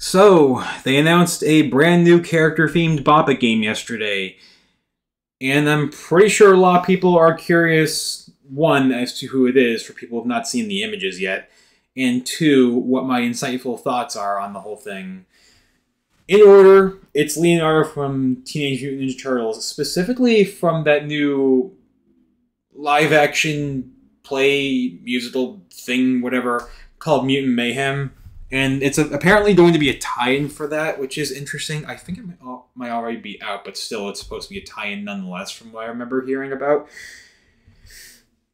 So, they announced a brand new character-themed Bop-It game yesterday. And I'm pretty sure a lot of people are curious, one, as to who it is for people who have not seen the images yet, and two, what my insightful thoughts are on the whole thing. In order, it's Leonardo from Teenage Mutant Ninja Turtles, specifically from that new live-action play, musical thing, whatever, called Mutant Mayhem. And it's apparently going to be a tie-in for that, which is interesting. I think it might already be out, but still it's supposed to be a tie-in nonetheless from what I remember hearing about.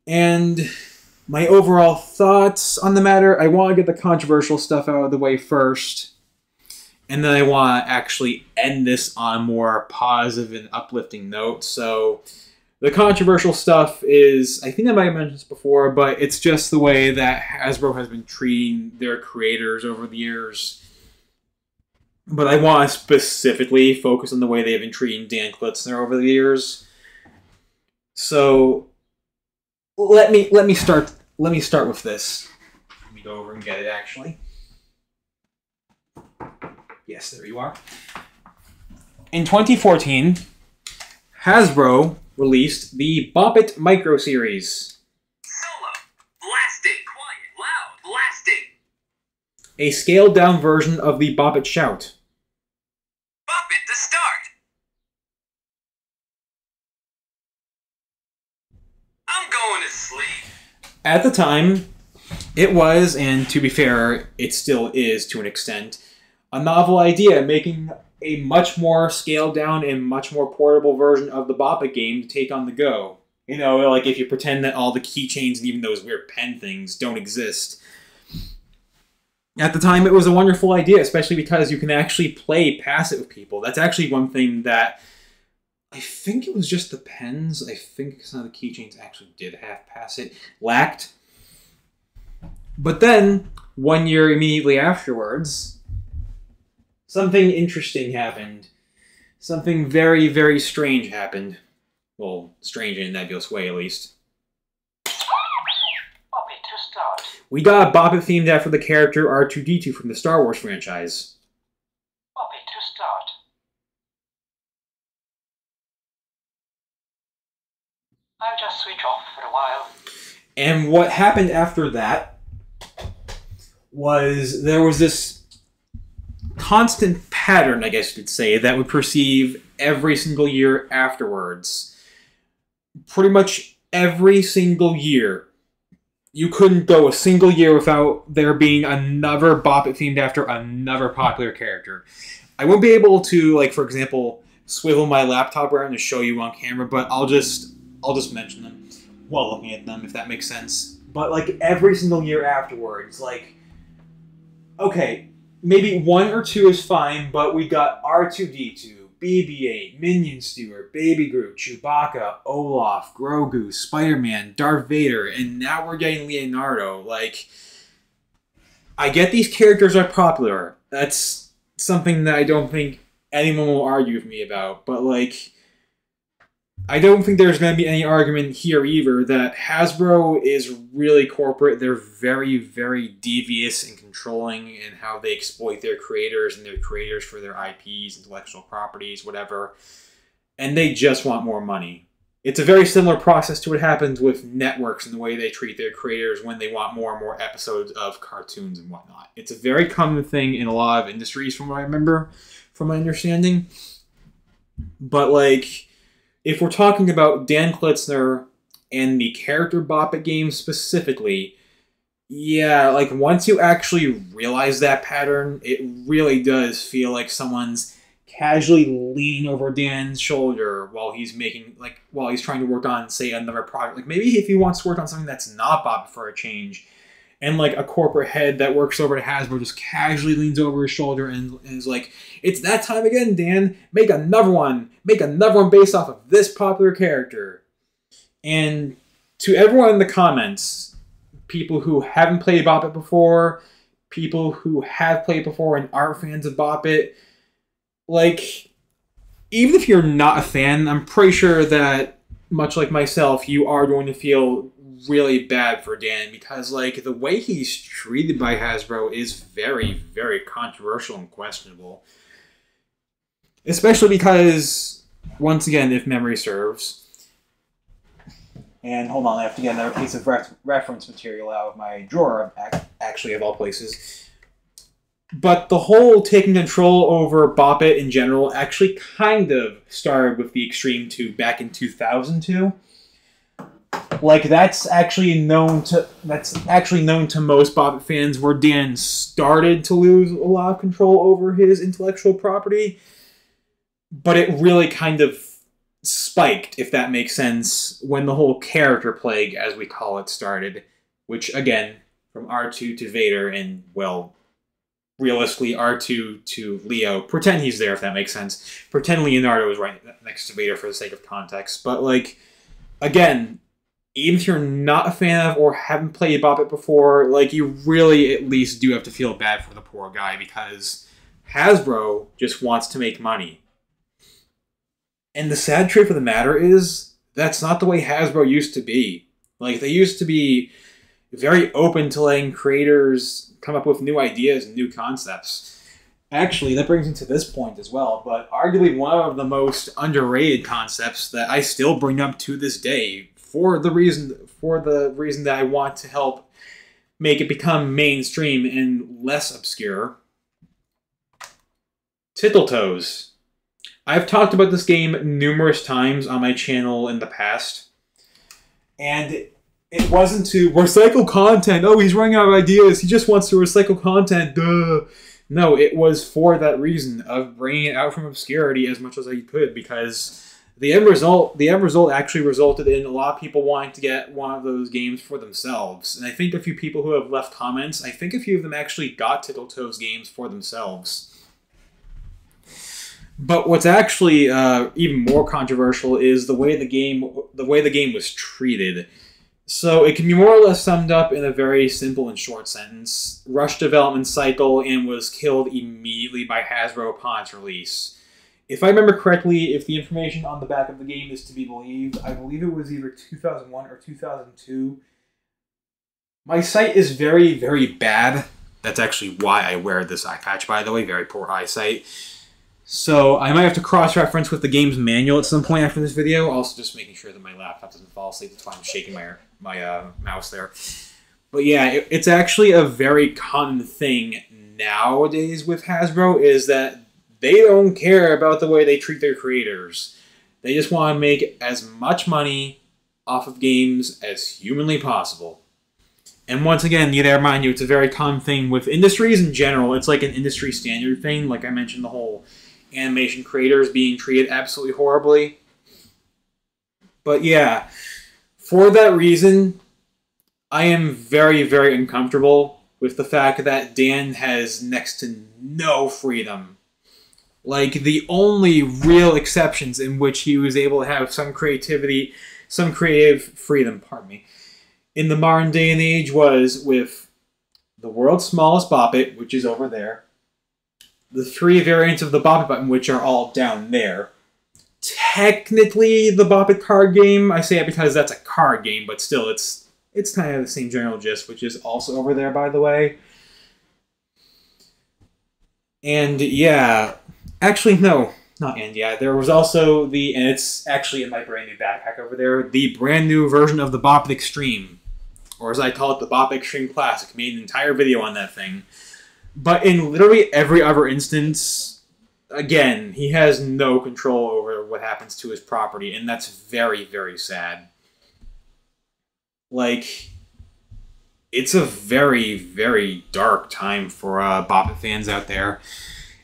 And my overall thoughts on the matter, I want to get the controversial stuff out of the way first. And then I want to actually end this on a more positive and uplifting note. So the controversial stuff is, I think I might have mentioned this before, but it's just the way that Hasbro has been treating their creators over the years. But I want to specifically focus on the way they've been treating Dan Klitzner over the years. So let me start with this. Let me go over and get it actually. Yes, there you are. In 2014, Hasbro released the Bop-It Micro Series. Solo. Blasting. Quiet. Loud. Blasting. A scaled-down version of the Bop-It Shout. Bop-It to start. I'm going to sleep. At the time, it was, and to be fair, it still is to an extent, a novel idea, making a much more scaled down and much more portable version of the Bop-It game to take on the go. You know, like if you pretend that all the keychains and even those weird pen things don't exist. At the time, it was a wonderful idea, especially because you can actually play pass it with people. That's actually one thing that I think it was just the pens. I think some of the keychains actually did have pass it. Lacked. But then, 1 year immediately afterwards, something interesting happened. Something very, very strange happened. Well, strange in a nebulous way, at least. Bop-It to start. We got a Bop-It themed after the character R2-D2 from the Star Wars franchise. Bop-It to start. I'll just switch off for a while. And what happened after that was there was this constant pattern, I guess you could say, that would perceive every single year afterwards. Pretty much every single year. You couldn't go a single year without there being another Bop-It themed after another popular character. I won't be able to, like, for example, swivel my laptop around to show you on camera, but I'll just mention them while looking at them, if that makes sense. But, like, every single year afterwards, like, okay, maybe one or two is fine, but we got R2-D2, BB-8, Minion Stewart, Baby Groot, Chewbacca, Olaf, Grogu, Spider-Man, Darth Vader, and now we're getting Leonardo. Like, I get these characters are popular. That's something that I don't think anyone will argue with me about, but, like, I don't think there's going to be any argument here either that Hasbro is really corporate. They're very, very devious and controlling in how they exploit their creators and their creators for their IPs, intellectual properties, whatever. And they just want more money. It's a very similar process to what happens with networks and the way they treat their creators when they want more and more episodes of cartoons and whatnot. It's a very common thing in a lot of industries from what I remember, from my understanding. But, like, if we're talking about Dan Klitzner and the character Bop-It game specifically, yeah, like once you actually realize that pattern, it really does feel like someone's casually leaning over Dan's shoulder while he's trying to work on, say, another project. Like maybe if he wants to work on something that's not Bop-It for a change, and like a corporate head that works over at Hasbro just casually leans over his shoulder and is like, "It's that time again, Dan. Make another one. Make another one based off of this popular character." And to everyone in the comments, people who haven't played Bop-It before, people who have played before and aren't fans of Bop-It, like, even if you're not a fan, I'm pretty sure that, much like myself, you are going to feel really bad for Dan because, like, the way he's treated by Hasbro is very, very controversial and questionable. Especially because, once again, if memory serves, and hold on, I have to get another piece of reference material out of my drawer, actually, of all places. But the whole taking control over Bop-It in general actually kind of started with the Extreme 2 back in 2002. Like, that's actually known to most Bop-It fans, where Dan started to lose a lot of control over his intellectual property. But it really kind of spiked, if that makes sense, when the whole character plague, as we call it, started. Which, again, from R2 to Vader, and, well, realistically, R2 to Leo. Pretend he's there, if that makes sense. Pretend Leonardo is right next to Vader for the sake of context. But, like, again, even if you're not a fan of or haven't played Bop-It before, like, you really at least do have to feel bad for the poor guy, because Hasbro just wants to make money. And the sad truth of the matter is, that's not the way Hasbro used to be. Like, they used to be very open to letting creators come up with new ideas and new concepts. Actually, that brings me to this point as well, but arguably one of the most underrated concepts that I still bring up to this day for the reason that I want to help make it become mainstream and less obscure. Tittletoes. I've talked about this game numerous times on my channel in the past, and it wasn't to recycle content. Oh, he's running out of ideas. He just wants to recycle content. Duh. No, it was for that reason of bringing it out from obscurity as much as I could, because the end result actually resulted in a lot of people wanting to get one of those games for themselves. And I think a few people who have left comments, I think a few of them actually got Tittletoes games for themselves. But what's actually even more controversial is the way the game was treated. So it can be more or less summed up in a very simple and short sentence. Rushed development cycle and was killed immediately by Hasbro upon its release. If I remember correctly, if the information on the back of the game is to be believed, I believe it was either 2001 or 2002. My sight is very, very bad. That's actually why I wear this eye patch, by the way. Very poor eyesight. So I might have to cross-reference with the game's manual at some point after this video. Also, just making sure that my laptop doesn't fall asleep. That's why I'm shaking my mouse there. But yeah, it's actually a very common thing nowadays with Hasbro, is that they don't care about the way they treat their creators. They just want to make as much money off of games as humanly possible. And once again, need to remind you, it's a very common thing with industries in general. It's like an industry standard thing. Like I mentioned, the whole animation creators being treated absolutely horribly. But yeah, for that reason, I am very, very uncomfortable with the fact that Dan has next to no freedom. Like, the only real exceptions in which he was able to have some creativity, some creative freedom, pardon me, in the modern day and age was with the world's smallest Bop-It, which is over there, the 3 variants of the Bop-It button, which are all down there. Technically, the Bop-It card game, I say it because that's a card game, but still, it's kind of the same general gist, which is also over there, by the way. And yeah, actually, no, not and yeah, there was also and it's actually in my brand new backpack over there, the brand new version of the Bop-It Extreme, or as I call it, the Bop-It Extreme Classic. Made an entire video on that thing. But in literally every other instance, again, he has no control over what happens to his property, and that's very, very sad. Like, it's a very, very dark time for Bop-It fans out there.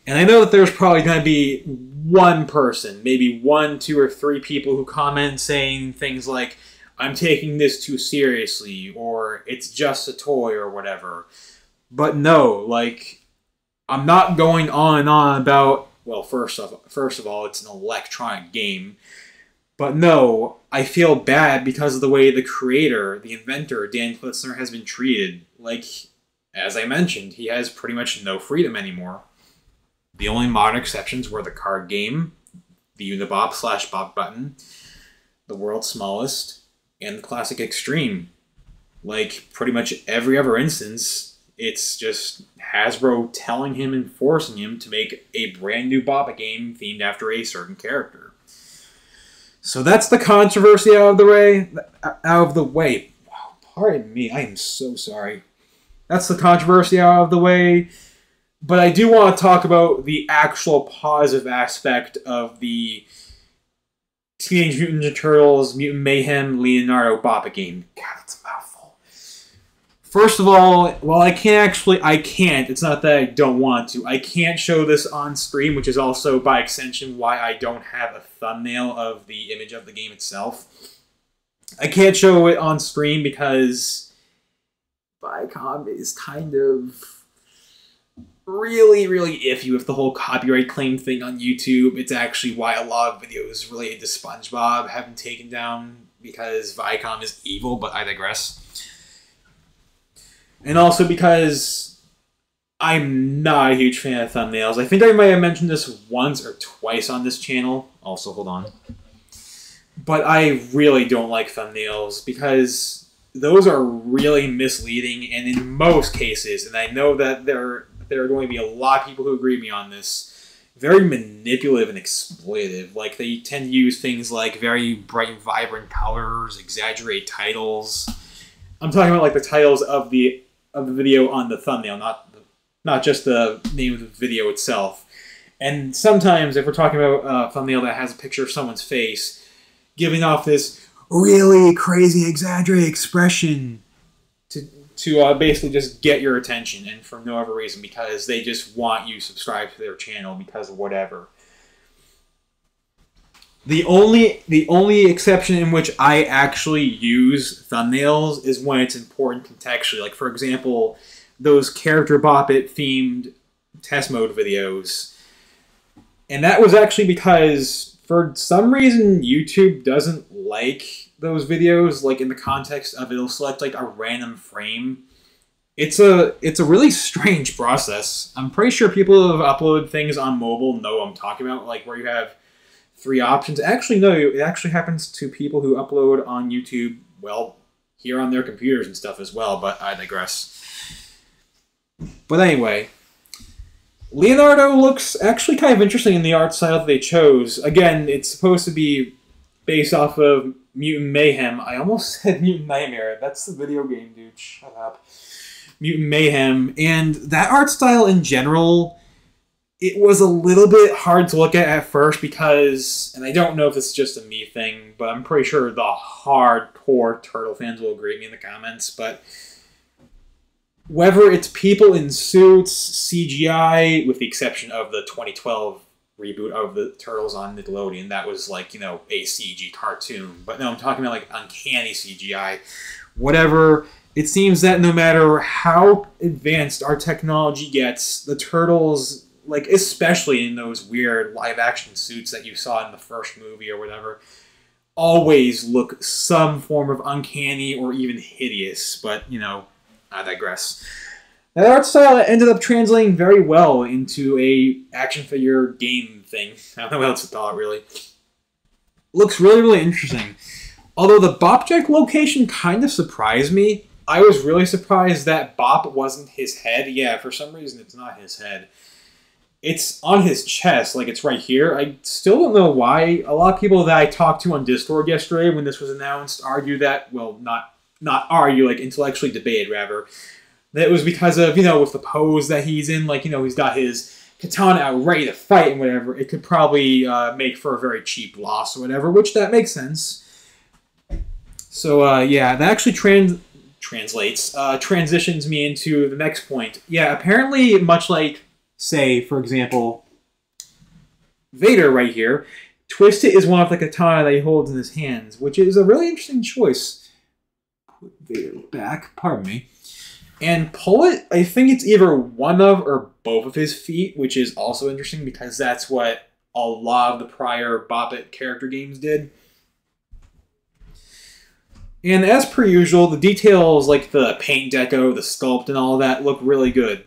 And I know that there's probably going to be one person, maybe 1, 2, or 3 people who comment saying things like, I'm taking this too seriously, or it's just a toy, or whatever. But no, like, I'm not going on and on about, well, first of all, it's an electronic game. But no, I feel bad because of the way the creator, the inventor, Dan Klitzner, has been treated. Like, as I mentioned, he has pretty much no freedom anymore. The only modern exceptions were the card game, the Unibop /Bop button, the world's smallest, and the classic Extreme. Like, pretty much every other instance, it's just Hasbro telling him and forcing him to make a brand new Bop-A game themed after a certain character. So that's the controversy out of the way. Wow, pardon me, I am so sorry. That's the controversy out of the way. But I do want to talk about the actual positive aspect of the Teenage Mutant Ninja Turtles Mutant Mayhem Leonardo Bop-A game. God, that's a mouthful. First of all, well, I can't, it's not that I don't want to. I can't show this on screen, which is also, by extension, why I don't have a thumbnail of the image of the game itself. I can't show it on screen because Viacom is kind of really, really iffy with the whole copyright claim thing on YouTube. It's actually why a lot of videos related to SpongeBob have been taken down, because Viacom is evil, but I digress. And also because I'm not a huge fan of thumbnails. I think I might have mentioned this once or twice on this channel. Also, hold on. But I really don't like thumbnails because those are really misleading, and in most cases, and I know that there are going to be a lot of people who agree with me on this, very manipulative and exploitative. Like, they tend to use things like very bright and vibrant colors, exaggerate titles. I'm talking about like the titles of the video on the thumbnail, not just the name of the video itself. And sometimes, if we're talking about a thumbnail that has a picture of someone's face, giving off this really crazy, exaggerated expression to basically just get your attention, and for no other reason, because they just want you subscribed to their channel because of whatever. The only exception in which I actually use thumbnails is when it's important contextually. Like, for example, those character Bop-It themed test mode videos. And that was actually because, for some reason, YouTube doesn't like those videos, like in the context of it'll select like a random frame. It's a really strange process. I'm pretty sure people who have uploaded things on mobile know what I'm talking about, like where you have 3 options. Actually, no, it actually happens to people who upload on YouTube, well, here on their computers and stuff as well, but I digress. But anyway, Leonardo looks actually kind of interesting in the art style that they chose. Again, it's supposed to be based off of Mutant Mayhem. I almost said Mutant Nightmare. That's the video game, dude. Shut up. Mutant Mayhem. And that art style in general, it was a little bit hard to look at first because, and I don't know if it's just a me thing, but I'm pretty sure the hardcore Turtle fans will agree with me in the comments, but whether it's people in suits, CGI, with the exception of the 2012 reboot of the Turtles on Nickelodeon, that was like, you know, a CG cartoon. But no, I'm talking about like uncanny CGI. Whatever, it seems that no matter how advanced our technology gets, the Turtles, like especially in those weird live-action suits that you saw in the first movie or whatever, always look some form of uncanny or even hideous. But, you know, I digress. That art style ended up translating very well into a action figure game thing. I don't know what else to call it, really. Looks really, really interesting. Although the Bopjack location kind of surprised me. I was really surprised that Bop wasn't his head. Yeah, for some reason it's not his head. It's on his chest, like it's right here. I still don't know why. A lot of people that I talked to on Discord yesterday when this was announced argue that, well, not argue, like intellectually debated, rather, that it was because of, you know, with the pose that he's in, like, you know, he's got his katana out ready to fight and whatever. It could probably make for a very cheap loss or whatever, which that makes sense. So, yeah, that actually transitions me into the next point. Yeah, apparently, much like, say, for example, Vader right here, Twist It is one of the katana that he holds in his hands, which is a really interesting choice. Put Vader back, pardon me. And pull it, I think it's either one of or both of his feet, which is also interesting because that's what a lot of the prior Bop-It character games did. And as per usual, the details like the paint deco, the sculpt, and all of that look really good.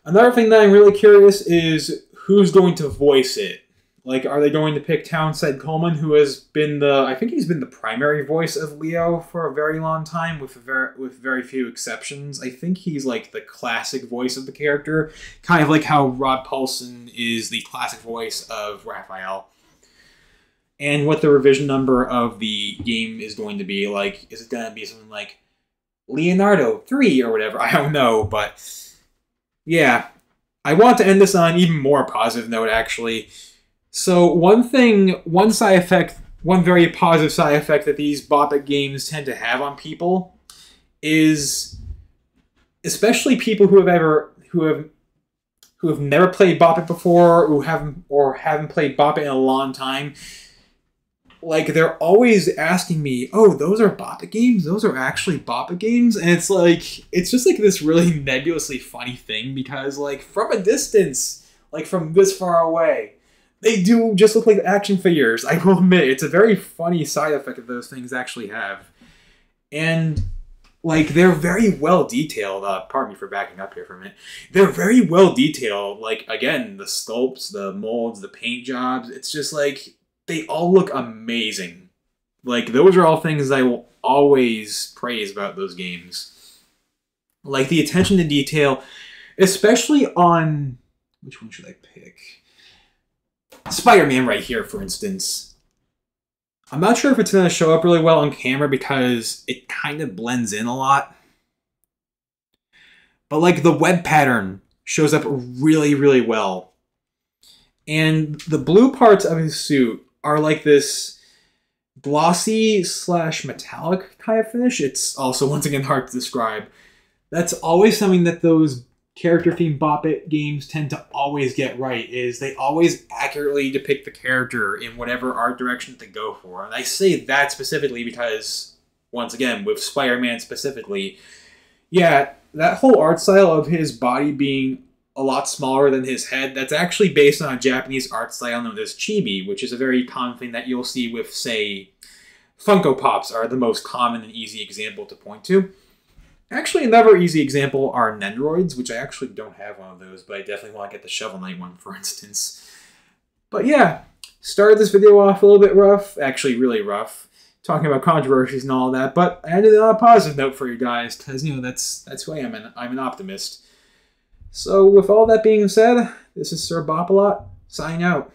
Another thing that I'm really curious is who's going to voice it. Like, are they going to pick Townsend Coleman, who has been I think he's been the primary voice of Leo for a very long time, with very few exceptions. I think he's like the classic voice of the character, kind of like how Rob Paulson is the classic voice of Raphael. And what the revision number of the game is going to be, like, is it going to be something like Leonardo 3 or whatever? I don't know, but yeah. I want to end this on an even more positive note, actually. So one very positive side effect that these Bop-It games tend to have on people is, especially people who have never played Bop-It before, who haven't played Bop-It in a long time. Like, they're always asking me, "Oh, those are Bop-It games? Those are actually Bop-It games?" And it's like, it's just like this really nebulously funny thing, because like from a distance, like from this far away, they do just look like action figures. I will admit, it's a very funny side effect that those things actually have. And like, they're very well detailed. Pardon me for backing up here for a minute. They're very well detailed. Like, again, the sculpts, the molds, the paint jobs. It's just like, they all look amazing. Like, those are all things I will always praise about those games. Like, the attention to detail, especially on... which one should I pick? Spider-Man right here, for instance. I'm not sure if it's going to show up really well on camera because it kind of blends in a lot. But, like, the web pattern shows up really, really well. And the blue parts of his suit are like this glossy / metallic kind of finish. It's also, once again, hard to describe. That's always something that those character-themed Bop-It games tend to always get right, is they always accurately depict the character in whatever art direction they go for. And I say that specifically because, once again, with Spider-Man specifically, yeah, that whole art style of his body being a lot smaller than his head, that's actually based on a Japanese art style known as chibi, which is a very common thing that you'll see with, say, Funko Pops are the most common and easy example to point to. Actually, another easy example are Nendoroids, which I actually don't have one of those, but I definitely want to get the Shovel Knight one, for instance. But yeah, started this video off a little bit rough, actually really rough, talking about controversies and all that, but I ended on a positive note for you guys, because, you know, that's who I am, and I'm an optimist. So, with all that being said, this is Sir Bop-A-Lot, signing out.